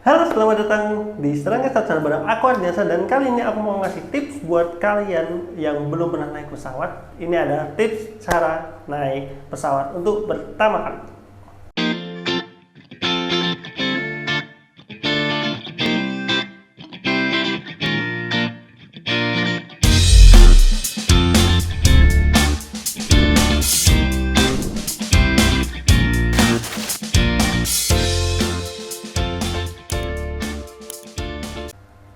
Halo, selamat datang di Serangga Satsana bareng aku Ardiansa, dan kali ini aku mau ngasih tips buat kalian yang belum pernah naik pesawat. Ini ada tips cara naik pesawat untuk pertama kali.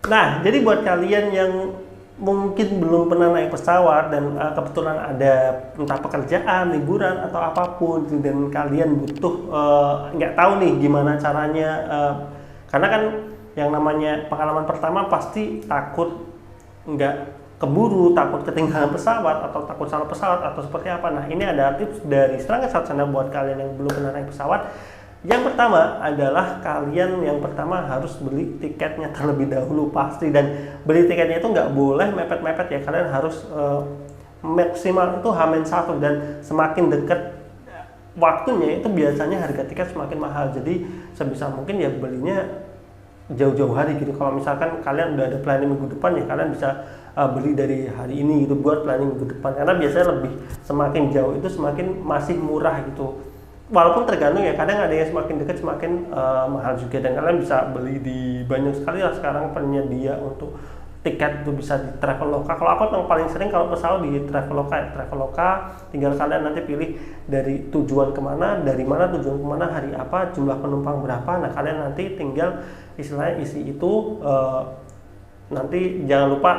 Nah, jadi buat kalian yang mungkin belum pernah naik pesawat dan kebetulan ada entah pekerjaan, liburan atau apapun, dan kalian butuh nggak tahu nih gimana caranya, karena kan yang namanya pengalaman pertama pasti takut nggak keburu, takut ketinggalan pesawat atau takut salah pesawat atau seperti apa. Nah, ini ada tips dari Serangga Satsana buat kalian yang belum pernah naik pesawat. Yang pertama adalah kalian yang pertama harus beli tiketnya terlebih dahulu pasti, dan beli tiketnya itu nggak boleh mepet-mepet ya. Kalian harus maksimal itu H-1, dan semakin dekat waktunya itu biasanya harga tiket semakin mahal. Jadi sebisa mungkin ya belinya jauh-jauh hari gitu. Kalau misalkan kalian udah ada planning minggu depan ya kalian bisa beli dari hari ini gitu buat planning minggu depan, karena biasanya lebih semakin jauh itu semakin masih murah gitu. Walaupun tergantung ya, kadang ada yang semakin dekat semakin mahal juga, dan kalian bisa beli di banyak sekali lah sekarang penyedia untuk tiket itu, bisa di Traveloka. Kalau aku yang paling sering kalau pesawat di Traveloka ya. Traveloka tinggal kalian nanti pilih dari tujuan kemana, dari mana tujuan kemana, hari apa, jumlah penumpang berapa. Nah, kalian nanti tinggal istilahnya isi itu, nanti jangan lupa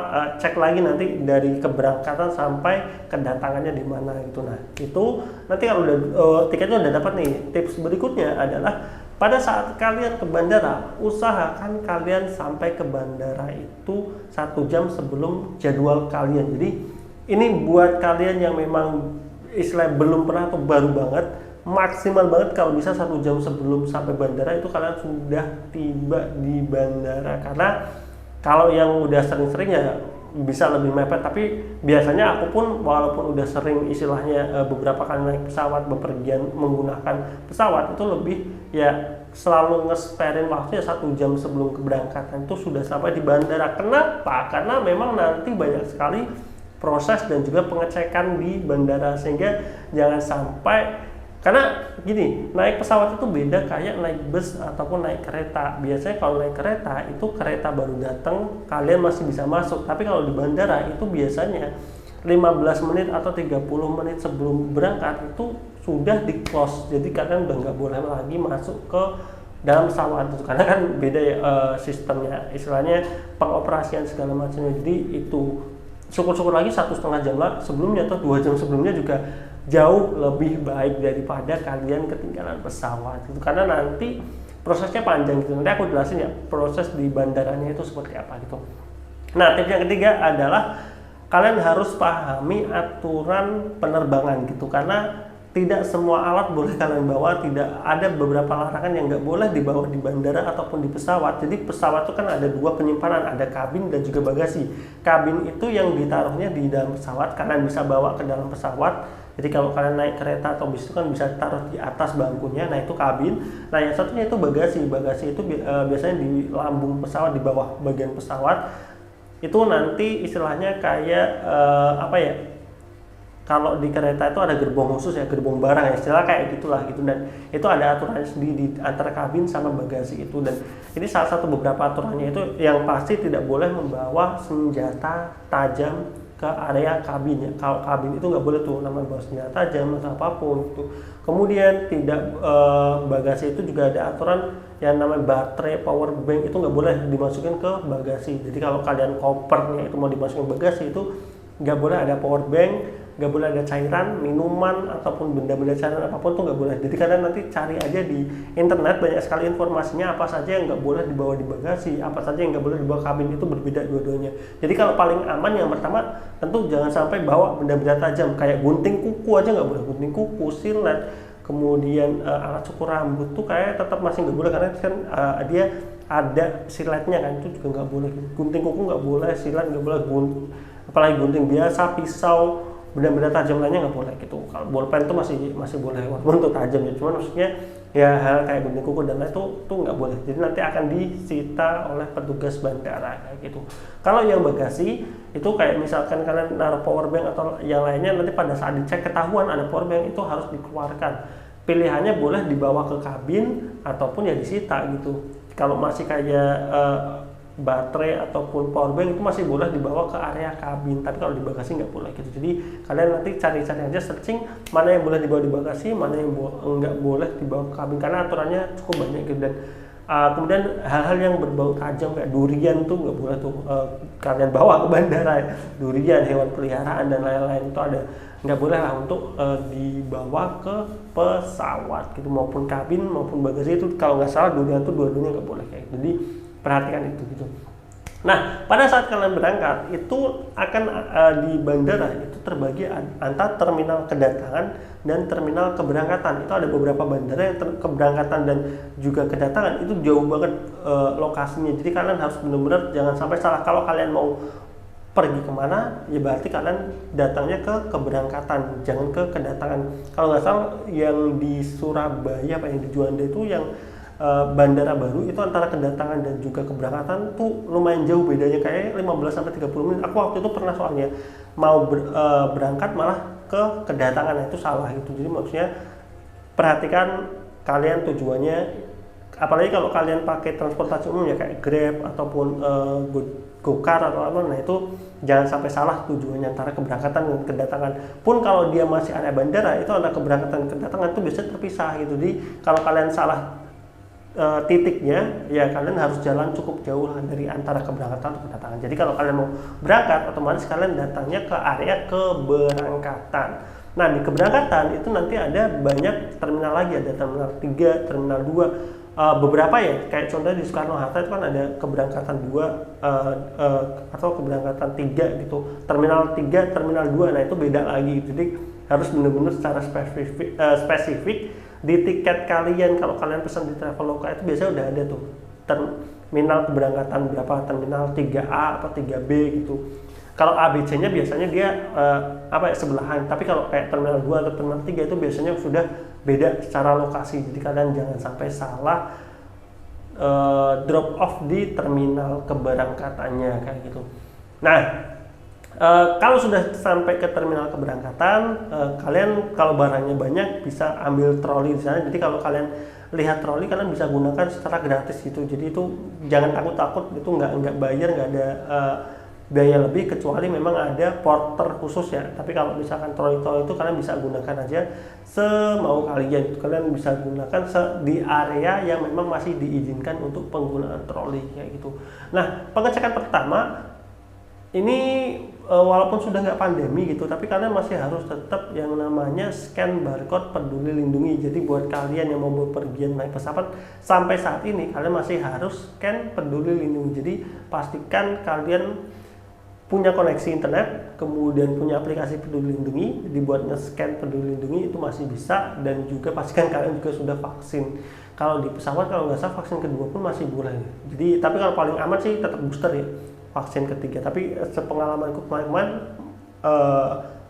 cek lagi nanti dari keberangkatan sampai kedatangannya di mana gitu. Nah, itu nanti kalau udah tiketnya udah dapat nih, tips berikutnya adalah pada saat kalian ke bandara, usahakan kalian sampai ke bandara itu 1 jam sebelum jadwal kalian. Jadi ini buat kalian yang memang istilah belum pernah atau baru banget, maksimal banget kalau bisa 1 jam sebelum sampai bandara itu kalian sudah tiba di bandara. Karena kalau yang udah sering-sering ya bisa lebih mepet, tapi biasanya aku pun walaupun udah sering istilahnya beberapa kali naik pesawat, bepergian menggunakan pesawat, itu lebih ya selalu ngesperin waktunya 1 jam sebelum keberangkatan itu sudah sampai di bandara. Kenapa? Karena memang nanti banyak sekali proses dan juga pengecekan di bandara, sehingga jangan sampai, karena gini, naik pesawat itu beda kayak naik bus ataupun naik kereta. Biasanya kalau naik kereta itu kereta baru datang kalian masih bisa masuk, tapi kalau di bandara itu biasanya 15 menit atau 30 menit sebelum berangkat itu sudah di close. Jadi kalian udah nggak boleh lagi masuk ke dalam pesawat itu, karena kan beda ya sistemnya, istilahnya pengoperasian segala macamnya. Jadi itu syukur-syukur lagi 1,5 jam lah sebelumnya atau 2 jam sebelumnya juga jauh lebih baik daripada kalian ketinggalan pesawat gitu, karena nanti prosesnya panjang gitu. Nanti aku jelasin ya proses di bandaranya itu seperti apa gitu. Nah, tips yang ketiga adalah kalian harus pahami aturan penerbangan gitu, karena tidak semua alat boleh kalian bawa. Tidak, ada beberapa larangan yang nggak boleh dibawa di bandara ataupun di pesawat. Jadi pesawat itu kan ada 2 penyimpanan, ada kabin dan juga bagasi. Kabin itu yang ditaruhnya di dalam pesawat, kalian bisa bawa ke dalam pesawat. Jadi kalau kalian naik kereta atau bis itu kan bisa taruh di atas bangkunya, nah itu kabin. Nah, yang satunya itu bagasi. Bagasi itu biasanya di lambung pesawat, di bawah bagian pesawat. Itu nanti istilahnya kayak apa ya? Kalau di kereta itu ada gerbong khusus ya, gerbong barang ya, istilah kayak gitulah gitu, dan itu ada aturannya sendiri di antara kabin sama bagasi itu. Dan ini salah satu beberapa aturannya itu, yang pasti tidak boleh membawa senjata tajam ke area kabin ya. Kalau kabin itu nggak boleh tuh namanya bawa senjata tajam atau apapun itu. Kemudian tidak bagasi itu juga ada aturan yang namanya baterai, power bank itu nggak boleh dimasukin ke bagasi. Jadi kalau kalian kopernya itu mau dimasukin bagasi itu nggak boleh ada power bank, nggak boleh ada cairan, minuman ataupun benda-benda cairan apapun tuh nggak boleh. Jadi kalian nanti cari aja di internet, banyak sekali informasinya apa saja yang nggak boleh dibawa di bagasi, apa saja yang nggak boleh dibawa kabin, itu berbeda dua-duanya. Jadi kalau paling aman yang pertama tentu jangan sampai bawa benda-benda tajam kayak gunting kuku aja nggak boleh, gunting kuku, silet, kemudian alat cukur rambut tuh kayak tetap masih nggak boleh, karena kan dia ada siletnya kan, itu juga nggak boleh. Gunting kuku nggak boleh, silet nggak boleh, apalagi gunting biasa, pisau, benda-benda tajam lainnya nggak boleh gitu. Kalau bolpen itu masih boleh walaupun itu tajam ya, cuman maksudnya ya hal kayak gunting kuku dan lain itu tuh nggak boleh. Jadi nanti akan disita oleh petugas bandara kayak gitu. Kalau yang bagasi itu kayak misalkan kalian naruh power bank atau yang lainnya, nanti pada saat dicek ketahuan ada power bank itu harus dikeluarkan. Pilihannya boleh dibawa ke kabin ataupun ya disita gitu. Kalau masih kayak baterai ataupun power bank itu masih boleh dibawa ke area kabin, tapi kalau di bagasi nggak boleh gitu. Jadi kalian nanti cari-cari aja, searching mana yang boleh dibawa di bagasi, mana yang nggak boleh dibawa ke kabin, karena aturannya cukup banyak gitu. Dan kemudian hal-hal yang berbau tajam kayak durian tuh nggak boleh tuh kalian bawa ke bandara ya. Durian, hewan peliharaan dan lain-lain itu nggak boleh lah untuk dibawa ke pesawat gitu, maupun kabin maupun bagasi itu kalau nggak salah durian tuh dua-duanya nggak boleh kayak gitu. Jadi perhatikan itu gitu. Nah, pada saat kalian berangkat itu akan di bandara itu terbagi antara terminal kedatangan dan terminal keberangkatan. Itu ada beberapa bandara yang keberangkatan dan juga kedatangan itu jauh banget lokasinya. Jadi kalian harus benar-benar jangan sampai salah. Kalau kalian mau pergi kemana, ya berarti kalian datangnya ke keberangkatan, jangan ke kedatangan. Kalau nggak salah yang di Surabaya apa yang di Juanda itu yang bandara baru itu antara kedatangan dan juga keberangkatan tuh lumayan jauh bedanya, kayak 15-30 menit. Aku waktu itu pernah soalnya mau berangkat malah ke kedatangan, itu salah gitu. Jadi maksudnya perhatikan kalian tujuannya, apalagi kalau kalian pakai transportasi umum ya kayak Grab ataupun Gokar atau apa, nah itu jangan sampai salah tujuannya antara keberangkatan dan kedatangan. Pun kalau dia masih ada bandara itu antara keberangkatan dan kedatangan itu biasanya terpisah gitu. Jadi kalau kalian salah titiknya ya kalian harus jalan cukup jauh lah dari antara keberangkatan atau kedatangan. Jadi kalau kalian mau berangkat otomatis kalian datangnya ke area keberangkatan. Nah di keberangkatan itu nanti ada banyak terminal lagi, ada terminal 3, terminal 2, beberapa ya kayak contohnya di Soekarno-Hatta itu kan ada keberangkatan 2 atau keberangkatan 3 gitu. Terminal 3, terminal 2, nah itu beda lagi. Jadi harus benar-benar secara spesifik di tiket kalian. Kalau kalian pesan di Traveloka itu biasanya udah ada tuh terminal keberangkatan berapa, terminal 3A atau 3B gitu. Kalau ABC-nya biasanya dia sebelahan, tapi kalau kayak terminal 2 atau terminal 3 itu biasanya sudah beda secara lokasi. Jadi kalian jangan sampai salah drop off di terminal keberangkatannya kayak gitu. Nah, kalau sudah sampai ke terminal keberangkatan, kalian kalau barangnya banyak bisa ambil troli di sana. Jadi kalau kalian lihat troli kalian bisa gunakan secara gratis gitu. Jadi itu jangan takut-takut, itu nggak bayar, nggak ada biaya lebih kecuali memang ada porter khusus ya. Tapi kalau misalkan troli-troli itu kalian bisa gunakan aja semau kalian. Kalian bisa gunakan di area yang memang masih diizinkan untuk penggunaan troli kayak gitu. Nah, pengecekan pertama ini walaupun sudah nggak pandemi gitu, tapi kalian masih harus tetap yang namanya scan barcode Peduli Lindungi. Jadi buat kalian yang mau berpergian naik pesawat sampai saat ini kalian masih harus scan Peduli Lindungi. Jadi pastikan kalian punya koneksi internet, kemudian punya aplikasi Peduli Lindungi. Jadi buat nge-scan Peduli Lindungi itu masih bisa, dan juga pastikan kalian juga sudah vaksin. Kalau di pesawat kalau nggak salah vaksin kedua pun masih boleh. Jadi tapi kalau paling aman sih tetap booster ya, vaksin ketiga. Tapi sepengalamanku kemarin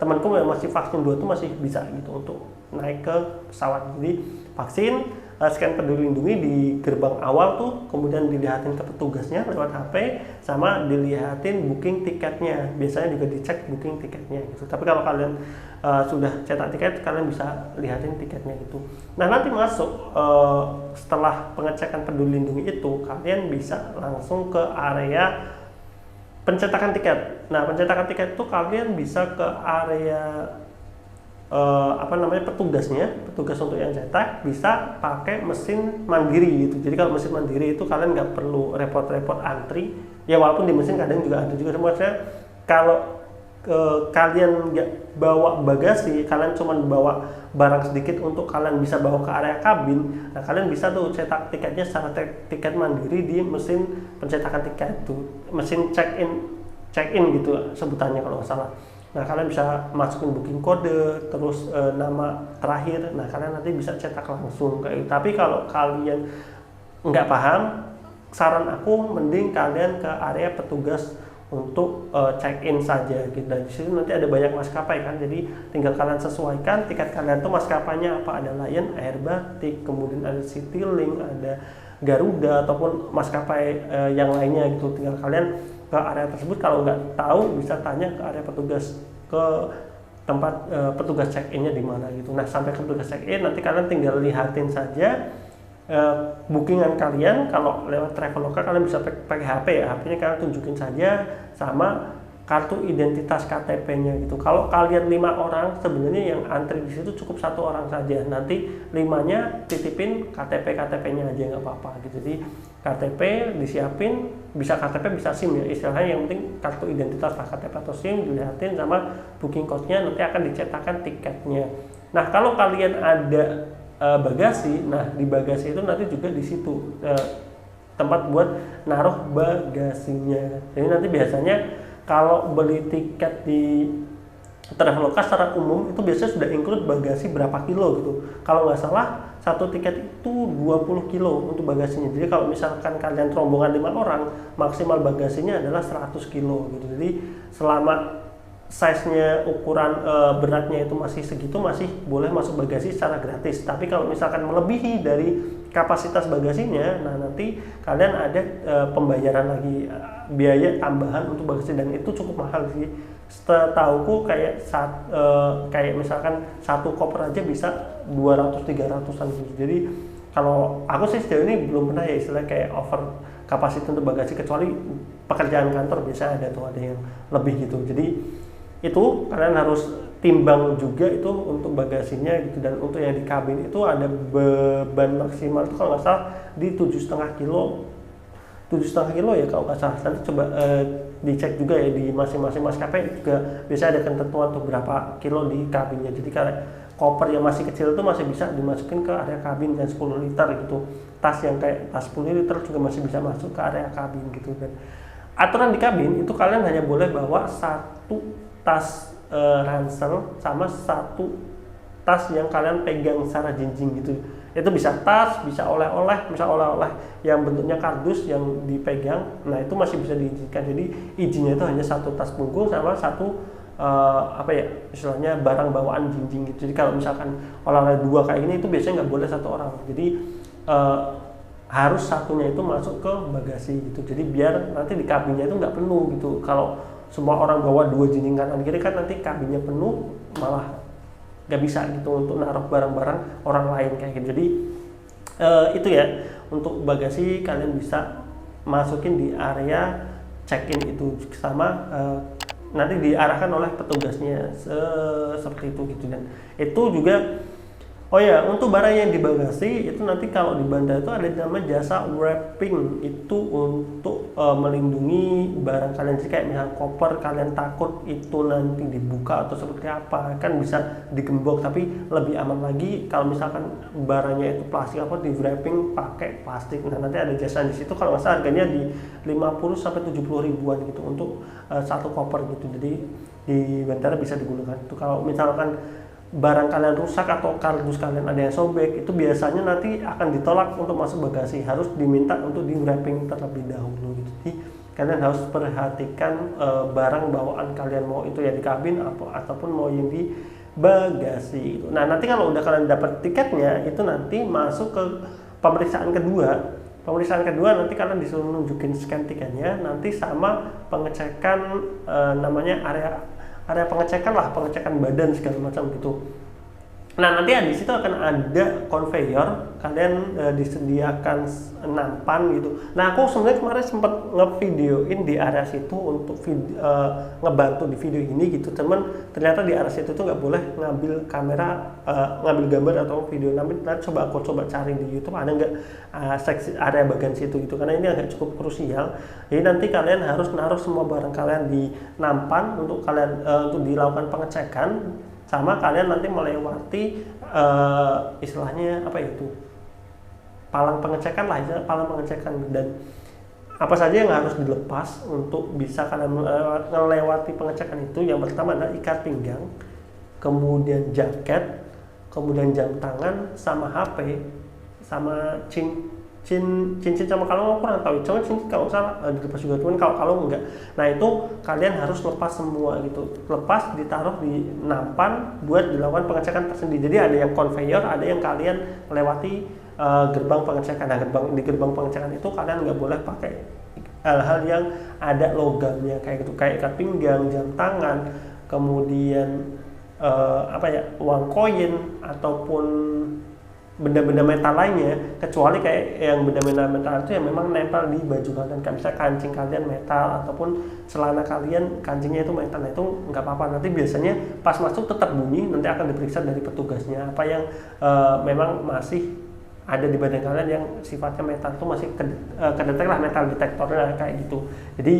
temanku yang masih vaksin 2 itu masih bisa gitu untuk naik ke pesawat. Jadi vaksin, scan Peduli Lindungi di gerbang awal tuh, kemudian dilihatin ke petugasnya lewat HP, sama dilihatin booking tiketnya. Biasanya juga dicek booking tiketnya gitu. Tapi kalau kalian sudah cetak tiket, kalian bisa lihatin tiketnya gitu. Nah nanti masuk setelah pengecekan Peduli Lindungi itu, kalian bisa langsung ke area pencetakan tiket. Nah pencetakan tiket itu kalian bisa ke area petugas untuk yang cetak bisa pakai mesin mandiri gitu. Jadi kalau mesin mandiri itu kalian nggak perlu repot-repot antri ya, walaupun di mesin kadang juga ada juga. Maksudnya kalau kalian nggak bawa bagasi, kalian cuma bawa barang sedikit untuk kalian bisa bawa ke area kabin, nah kalian bisa tuh cetak tiketnya secara tiket mandiri di mesin pencetakan tiket itu, mesin check-in gitu sebutannya kalau nggak salah. Nah kalian bisa masukin booking kode, terus nama terakhir. Nah kalian nanti bisa cetak langsung kayak gitu. Tapi kalau kalian nggak paham, saran aku mending kalian ke area petugas untuk check-in saja gitu. Dan di situ nanti ada banyak maskapai kan, jadi tinggal kalian sesuaikan tiket kalian tuh maskapainya apa, ada Lion Air, Batik, kemudian ada Citylink, ada Garuda ataupun maskapai yang lainnya gitu. Tinggal kalian ke area tersebut, kalau nggak tahu bisa tanya ke area petugas, ke tempat petugas check-innya di mana gitu. Nah sampai ke petugas check-in nanti kalian tinggal lihatin saja bookingan kalian. Kalau lewat Traveloka kalian bisa pakai HP ya, HP-nya kalian tunjukin saja sama kartu identitas KTP-nya gitu. Kalau kalian 5 orang sebenarnya yang antri di situ cukup 1 orang saja. Nanti 5-nya titipin KTP-nya aja nggak apa-apa gitu. Jadi KTP disiapin, bisa KTP bisa SIM ya istilahnya, yang penting kartu identitas lah, KTP atau SIM dilihatin sama booking code-nya, nanti akan dicetakkan tiketnya. Nah kalau kalian ada bagasi, nah di bagasi itu nanti juga di situ tempat buat naruh bagasinya. Jadi nanti biasanya kalau beli tiket di Traveloka secara umum itu biasanya sudah include bagasi berapa kilo gitu. Kalau nggak salah satu tiket itu 20 kilo untuk bagasinya. Jadi kalau misalkan kalian rombongan 5 orang, maksimal bagasinya adalah 100 kilo gitu. Jadi selama size-nya, ukuran beratnya itu masih segitu, masih boleh masuk bagasi secara gratis. Tapi kalau misalkan melebihi dari kapasitas bagasinya, nah nanti kalian ada pembayaran lagi, biaya tambahan untuk bagasi, dan itu cukup mahal sih. Setauku kayak kayak misalkan satu koper aja bisa 200-300an gitu. Jadi kalau aku sih sejauh ini belum pernah ya istilah kayak over kapasitas untuk bagasi, kecuali pekerjaan kantor biasa ada tuh, ada yang lebih gitu. Jadi itu kalian harus timbang juga itu untuk bagasinya gitu. Dan untuk yang di kabin itu ada beban maksimal itu kalau nggak salah di 7,5 kilo ya kalau nggak salah. Nanti coba dicek juga ya di masing-masing maskapai, juga biasa ada ketentuan untuk berapa kilo di kabinnya. Jadi kalau koper yang masih kecil itu masih bisa dimasukin ke area kabin, dan 10 liter gitu. Tas yang kayak tas 10 liter juga masih bisa masuk ke area kabin gitu. Dan aturan di kabin itu kalian hanya boleh bawa 1 tas ransel sama 1 tas yang kalian pegang secara jinjing gitu. Itu bisa tas, bisa oleh-oleh, yang bentuknya kardus yang dipegang. Nah itu masih bisa diizinkan. Jadi izinnya itu hanya 1 tas punggung sama 1 apa ya istilahnya barang bawaan jinjing gitu. Jadi kalau misalkan oleh-oleh 2 kayak ini itu biasanya nggak boleh 1 orang. Jadi harus satunya itu masuk ke bagasi gitu. Jadi biar nanti di kabinnya itu nggak penuh gitu. Kalau semua orang bawa 2 jinjing kanan kiri kan nanti kabinnya penuh, malah nggak bisa gitu untuk naruh barang-barang orang lain kayak gitu. Jadi itu ya untuk bagasi kalian bisa masukin di area check-in itu, sama nanti diarahkan oleh petugasnya seperti itu gitu. Dan itu juga oh ya, untuk barang yang di bagasi itu nanti kalau di bandara itu ada namanya jasa wrapping, itu untuk melindungi barang kalian. Jadi kayak misalnya koper kalian takut itu nanti dibuka atau seperti apa, kan bisa digembok. Tapi lebih aman lagi kalau misalkan barangnya itu plastik, apa di wrapping pakai plastik. Nah nanti ada jasa di situ, kalau nggak salah harganya di 50-70 ribuan gitu untuk 1 koper gitu. Jadi di bandara bisa digunakan itu. Kalau misalkan barang kalian rusak atau kardus kalian ada yang sobek, itu biasanya nanti akan ditolak untuk masuk bagasi, harus diminta untuk di wrapping terlebih dahulu gitu. Jadi kalian harus perhatikan barang bawaan kalian, mau itu ya di kabin ataupun mau yang di bagasi gitu. Nah nanti kalau udah kalian dapat tiketnya, itu nanti masuk ke pemeriksaan kedua. Pemeriksaan kedua nanti kalian disuruh nunjukin scan tiketnya, nanti sama pengecekan namanya area pengecekan lah, pengecekan badan segala macam gitu. Nah nanti di situ akan ada conveyor, kalian disediakan nampan gitu. Nah aku sebenarnya kemarin sempat ngevideoin di area situ untuk ngebantu di video ini gitu. Cuman ternyata di area situ tuh nggak boleh ngambil kamera, ngambil gambar atau video. Nanti aku coba cari di YouTube ada nggak seksi area bagian situ gitu, karena ini agak cukup krusial. Jadi nanti kalian harus naruh semua barang kalian di nampan untuk kalian untuk dilakukan pengecekan, sama kalian nanti melewati istilahnya apa itu, palang pengecekan lah, palang pengecekan. Dan apa saja yang harus dilepas untuk bisa kalian melewati pengecekan itu, yang pertama adalah ikat pinggang, kemudian jaket, kemudian jam tangan, sama HP, sama SIM cincin sama kalung aku kurang tahu, cuma cincin kalau nggak salah dilepas juga, cuman kalau kalung enggak. Nah itu kalian harus lepas semua gitu, lepas ditaruh di nampan buat dilakukan pengecekan tersendiri. Jadi ada yang conveyor, ada yang kalian lewati gerbang pengecekan. Nah di gerbang pengecekan itu kalian nggak boleh pakai hal-hal yang ada logamnya kayak gitu, kayak ikat pinggang, jam tangan, kemudian uang koin ataupun benda-benda metal lainnya, kecuali kayak yang benda-benda metal itu yang memang nempel di baju kalian, kayak misalnya kancing kalian metal ataupun celana kalian kancingnya itu metal. Nah itu nggak apa-apa, nanti biasanya pas masuk tetap bunyi, nanti akan diperiksa dari petugasnya apa yang memang masih ada di badan kalian yang sifatnya metal, itu masih kedetek lah, metal detektornya kayak gitu. Jadi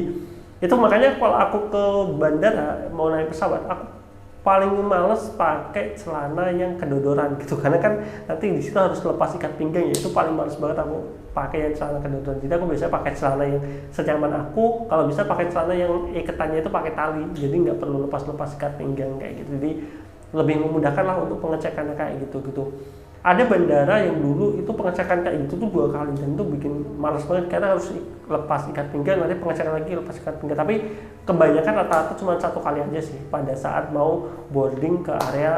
itu makanya kalau aku ke bandara mau naik pesawat, aku paling males pakai celana yang kedodoran gitu, karena kan nanti di situ harus lepas ikat pinggang ya, itu paling males banget aku pakai yang celana kedodoran. Jadi aku biasanya pakai celana yang senyaman aku, kalau bisa pakai celana yang ikatannya itu pakai tali, jadi nggak perlu lepas ikat pinggang kayak gitu. Jadi lebih memudahkan lah untuk pengecekannya kayak gitu. Ada bandara yang dulu itu pengecekan kayak gitu tuh 2 kali, dan itu bikin males banget karena harus lepas ikat pinggang, nanti pengecekan lagi lepas ikat pinggang. Tapi kebanyakan rata-rata cuma 1 kali aja sih pada saat mau boarding ke area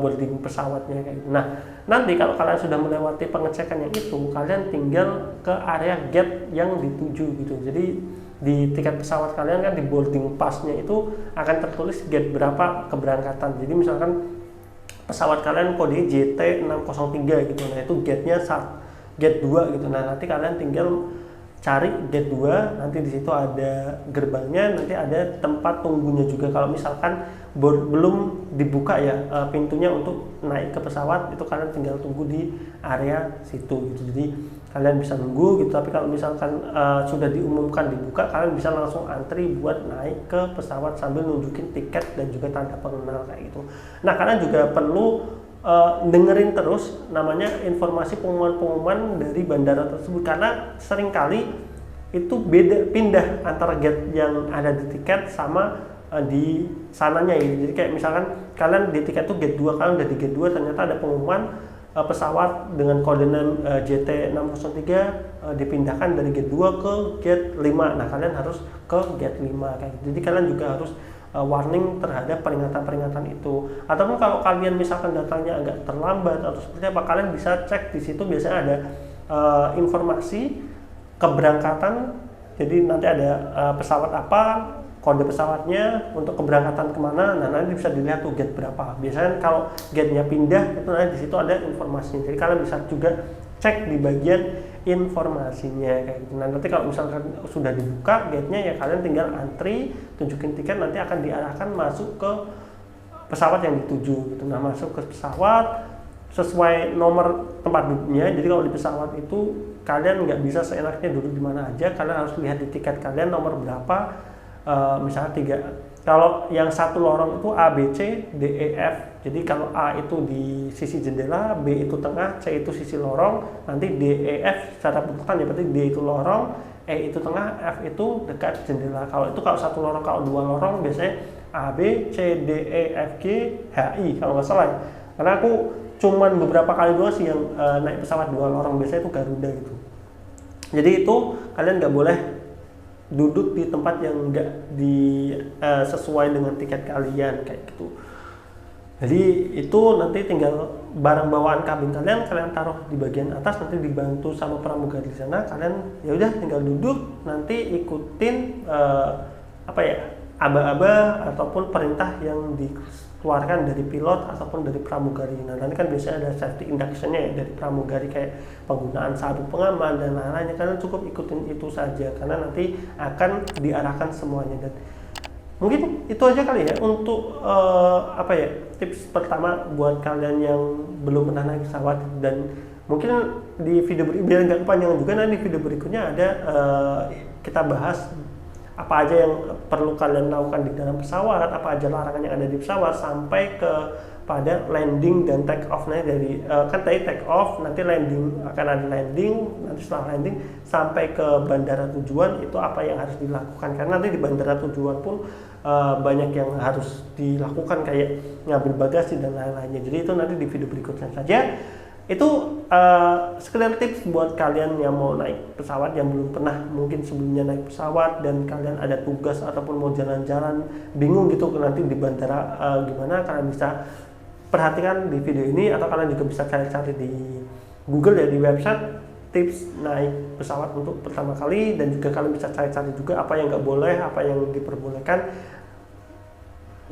boarding pesawatnya kayak gitu. Nah nanti kalau kalian sudah melewati pengecekan yang itu, kalian tinggal ke area gate yang dituju gitu. Jadi di tiket pesawat kalian kan di boarding pass-nya itu akan tertulis gate berapa keberangkatan. Jadi misalkan pesawat kalian kode JT603 gitu, nah itu gate-nya gate 2 gitu. Nah nanti kalian tinggal cari gate 2, nanti di situ ada gerbangnya, nanti ada tempat tunggunya juga. Kalau misalkan belum dibuka ya pintunya untuk naik ke pesawat, itu kalian tinggal tunggu di area situ gitu. Jadi kalian bisa nunggu gitu, tapi kalau misalkan sudah diumumkan dibuka, kalian bisa langsung antri buat naik ke pesawat sambil nunjukin tiket dan juga tanda pengenal kayak gitu. Nah kalian juga perlu dengerin terus namanya informasi pengumuman dari bandara tersebut, karena seringkali itu pindah antara gate yang ada di tiket sama di sananya ya. Jadi kayak misalkan kalian di tiket tuh gate 2, kalian udah di gate 2, ternyata ada pengumuman pesawat dengan kode JT603 dipindahkan dari gate 2 ke gate 5. Nah kalian harus ke gate 5 kayak gitu. Jadi kalian juga harus warning terhadap peringatan-peringatan itu. Ataupun kalau kalian misalkan datangnya agak terlambat atau seperti apa, kalian bisa cek di situ, biasanya ada informasi keberangkatan. Jadi nanti ada pesawat apa, kode pesawatnya, untuk keberangkatan kemana. Nah nanti bisa dilihat tuh gate berapa. Biasanya kalau gate-nya pindah itu nanti di situ ada informasinya. Jadi kalian bisa juga cek di bagian informasinya kayak gitu. Nah nanti kalau misalkan sudah dibuka gate-nya ya kalian tinggal antri, tunjukin tiket, nanti akan diarahkan masuk ke pesawat yang dituju gitu. Nah masuk ke pesawat sesuai nomor tempat duduknya. Jadi kalau di pesawat itu kalian nggak bisa seenaknya duduk di mana aja, kalian harus lihat di tiket kalian nomor berapa. Misalnya 3, kalau yang satu lorong itu A, B, C, D, E, F. Jadi kalau A itu di sisi jendela, B itu tengah, C itu sisi lorong, nanti D, E, F secara berurutan ya, berarti D itu lorong, E itu tengah, F itu dekat jendela. Kalau satu lorong, kalau 2 lorong biasanya A, B, C, D, E, F, G, H, I kalau nggak salah ya. Karena aku cuman beberapa kali doang sih yang naik pesawat 2 lorong, biasanya itu Garuda gitu. Jadi itu kalian nggak boleh duduk di tempat yang enggak sesuai dengan tiket kalian kayak gitu. Jadi itu nanti tinggal barang bawaan kabin kalian taruh di bagian atas, nanti dibantu sama pramugari di sana. Kalian ya udah tinggal duduk, nanti ikutin aba-aba ataupun perintah yang dikeluarkan dari pilot ataupun dari pramugari. Nah nanti kan biasanya ada safety induction-nya ya dari pramugari, kayak penggunaan sabuk pengaman dan lain-lainnya. Kalian cukup ikutin itu saja karena nanti akan diarahkan semuanya. Dan mungkin itu aja kali ya untuk tips pertama buat kalian yang belum pernah naik pesawat. Dan mungkin di video biar nggak kepanjangan juga, nanti di video berikutnya ada kita bahas apa aja yang perlu kalian lakukan di dalam pesawat, apa aja larangan yang ada di pesawat, sampai ke pada landing dan take off. Nah dari kan tadi take off, nanti landing, akan ada landing, nanti setelah landing sampai ke bandara tujuan itu apa yang harus dilakukan, karena nanti di bandara tujuan pun banyak yang harus dilakukan kayak ngambil bagasi dan lain-lainnya. Jadi itu nanti di video berikutnya saja. Itu sekedar tips buat kalian yang mau naik pesawat, yang belum pernah mungkin sebelumnya naik pesawat dan kalian ada tugas ataupun mau jalan-jalan bingung gitu nanti di bandara gimana, kalian bisa perhatikan di video ini, atau kalian juga bisa cari-cari di Google ya, di website tips naik pesawat untuk pertama kali, dan juga kalian bisa cari-cari juga apa yang nggak boleh, apa yang diperbolehkan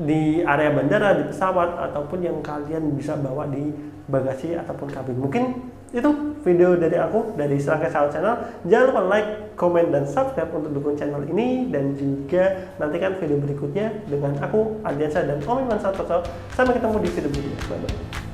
di area bandara, di pesawat, ataupun yang kalian bisa bawa di bagasi ataupun kabin. Mungkin itu video dari aku, dari Serangkai Sahabat Channel. Jangan lupa like, komen, dan subscribe untuk dukung channel ini, dan juga nantikan video berikutnya dengan aku, Ardiansyah dan Om Iman Santoso. Sampai ketemu di video berikutnya. Bye bye.